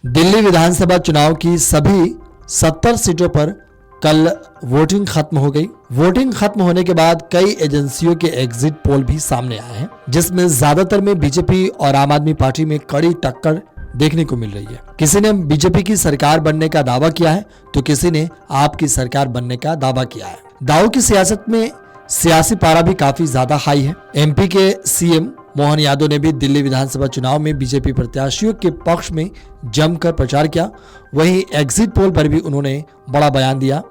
दिल्ली विधानसभा चुनाव की सभी 70 सीटों पर कल वोटिंग खत्म हो गई। वोटिंग खत्म होने के बाद कई एजेंसियों के एग्जिट पोल भी सामने आए हैं, जिसमें ज्यादातर में बीजेपी और आम आदमी पार्टी में कड़ी टक्कर देखने को मिल रही है। किसी ने बीजेपी की सरकार बनने का दावा किया है तो किसी ने आप की सरकार बनने का दावा किया है। दावों की सियासत में सियासी पारा भी काफी ज्यादा हाई है। एमपी के सीएम मोहन यादव ने भी दिल्ली विधानसभा चुनाव में बीजेपी प्रत्याशियों के पक्ष में जमकर प्रचार किया। वहीं एग्जिट पोल पर भी उन्होंने बड़ा बयान दिया।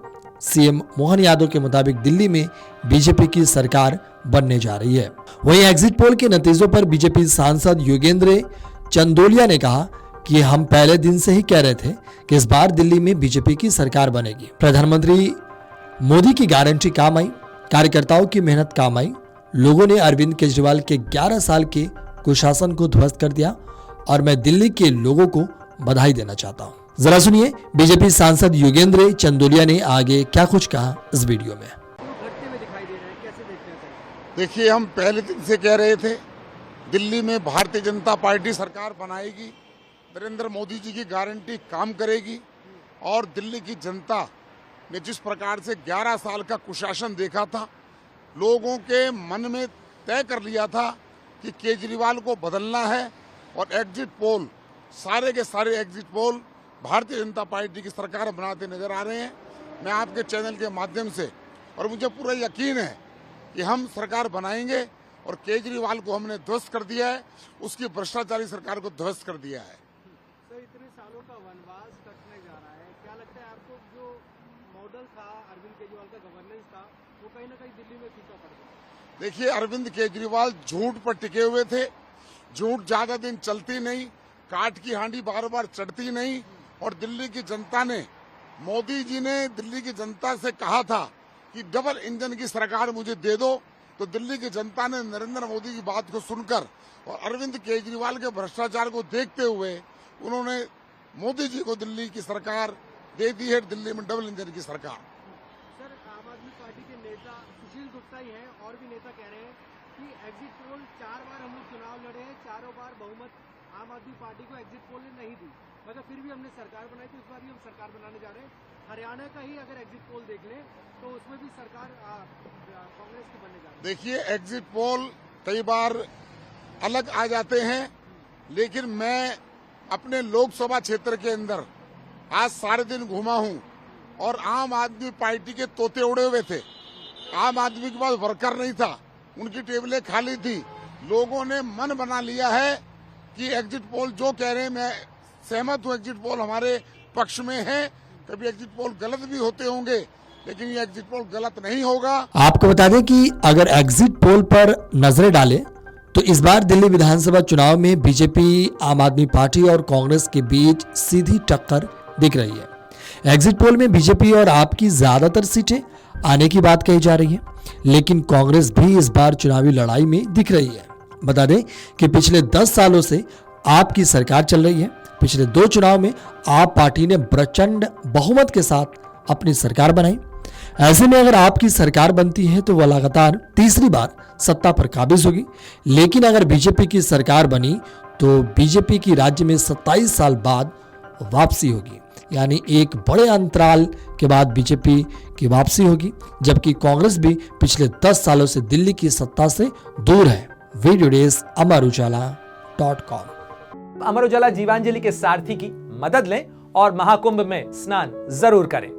सीएम मोहन यादव के मुताबिक दिल्ली में बीजेपी की सरकार बनने जा रही है। वहीं एग्जिट पोल के नतीजों पर बीजेपी सांसद योगेंद्र चंदोलिया ने कहा कि हम पहले दिन से ही कह रहे थे कि इस बार दिल्ली में बीजेपी की सरकार बनेगी। प्रधानमंत्री मोदी की गारंटी काम आई, कार्यकर्ताओं की मेहनत काम आई। लोगों ने अरविंद केजरीवाल के 11 साल के कुशासन को ध्वस्त कर दिया और मैं दिल्ली के लोगों को बधाई देना चाहता हूं। जरा सुनिए बीजेपी सांसद योगेंद्र चंदोलिया ने आगे क्या कुछ कहा इस वीडियो में। देखिए, हम पहले दिन से कह रहे थे दिल्ली में भारतीय जनता पार्टी सरकार बनाएगी, नरेंद्र मोदी जी की गारंटी काम करेगी और दिल्ली की जनता ने जिस प्रकार से 11 साल का कुशासन देखा था, लोगों के मन में तय कर लिया था कि केजरीवाल को बदलना है और एग्जिट पोल, सारे के सारे exit poll Bharatiya Janata party की सरकार बनाते नजर आ रहे हैं। मैं आपके चैनल के माध्यम से, और मुझे पूरा यकीन है कि हम सरकार बनाएंगे और केजरीवाल को हमने ध्वस्त कर दिया है, उसकी भ्रष्टाचारी सरकार को ध्वस्त कर दिया है। सर, इतने सालों का वनवास कटने जा रहा है, क्या लगता है आपको जो मॉडल था अरविंद केजरीवाल का गवर्नेंस था वो कहीं ना कहीं दिल्ली में फीका पड़ गया? देखिए, अरविंद केजरीवाल झूठ पर टिके हुए थे। झूठ ज्यादा दिन चलती नहीं, काट की हांडी बार बार चढ़ती नहीं। और दिल्ली की जनता ने, मोदी जी ने दिल्ली की जनता से कहा था कि डबल इंजन की सरकार मुझे दे दो, तो दिल्ली की जनता ने नरेंद्र मोदी की बात को सुनकर और अरविंद केजरीवाल के भ्रष्टाचार को देखते हुए उन्होंने मोदी जी को दिल्ली की सरकार दे दी है, दिल्ली में डबल इंजन की सरकार। सर, आम आदमी पार्टी के नेता सुशील गुप्ता ही हैं और भी नेता कह रहे हैं कि एग्जिट पोल 4 बार हम लोग चुनाव लड़े हैं, चारों बार बहुमत आम आदमी पार्टी को एग्जिट पोल ने नहीं दी, मगर फिर भी हमने सरकार बनाई, तो इस बार भी हम सरकार बनाने जा रहे हैं। हरियाणा का ही अगर एग्जिट पोल देख लें तो उसमें भी सरकार कांग्रेस की बनने जा रही है। देखिए, एग्जिट पोल कई बार अलग आ जाते हैं, लेकिन मैं अपने लोकसभा क्षेत्र के अंदर आज सारे दिन घूमा हूं और आम आदमी पार्टी के तोते उड़े हुए थे। आम आदमी के पास वर्कर नहीं था, उनकी टेबलें खाली थी। लोगों ने मन बना लिया है कि एग्जिट पोल जो कह रहे हैं, मैं सहमत हूं, एग्जिट पोल हमारे पक्ष में है। कभी एग्जिट पोल गलत भी होते होंगे, लेकिन ये एग्जिट पोल गलत नहीं होगा। आपको बता दें कि अगर एग्जिट पोल पर नजरें डालें तो इस बार दिल्ली विधानसभा चुनाव में बीजेपी, आम आदमी पार्टी और कांग्रेस के बीच सीधी टक्कर दिख रही है। एग्जिट पोल में बीजेपी और आप की ज्यादातर सीटें आने की बात कही जा रही है, लेकिन कांग्रेस भी इस बार चुनावी लड़ाई में दिख रही है। बता दें कि पिछले 10 सालों से आपकी सरकार चल रही है। पिछले 2 चुनाव में आप पार्टी ने प्रचंड बहुमत के साथ अपनी सरकार बनाई। ऐसे में अगर आपकी सरकार बनती है तो वह लगातार तीसरी बार सत्ता पर काबिज होगी। लेकिन अगर बीजेपी की सरकार बनी तो बीजेपी की राज्य में 27 साल बाद वापसी होगी, यानी एक बड़े अंतराल के बाद बीजेपी की वापसी होगी, जबकि कांग्रेस भी पिछले 10 सालों से दिल्ली की सत्ता से दूर है। Video desk amarujala.com। Amar Ujala Jeevanjali के सारथी की मदद लें और महाकुंभ में स्नान जरूर करें।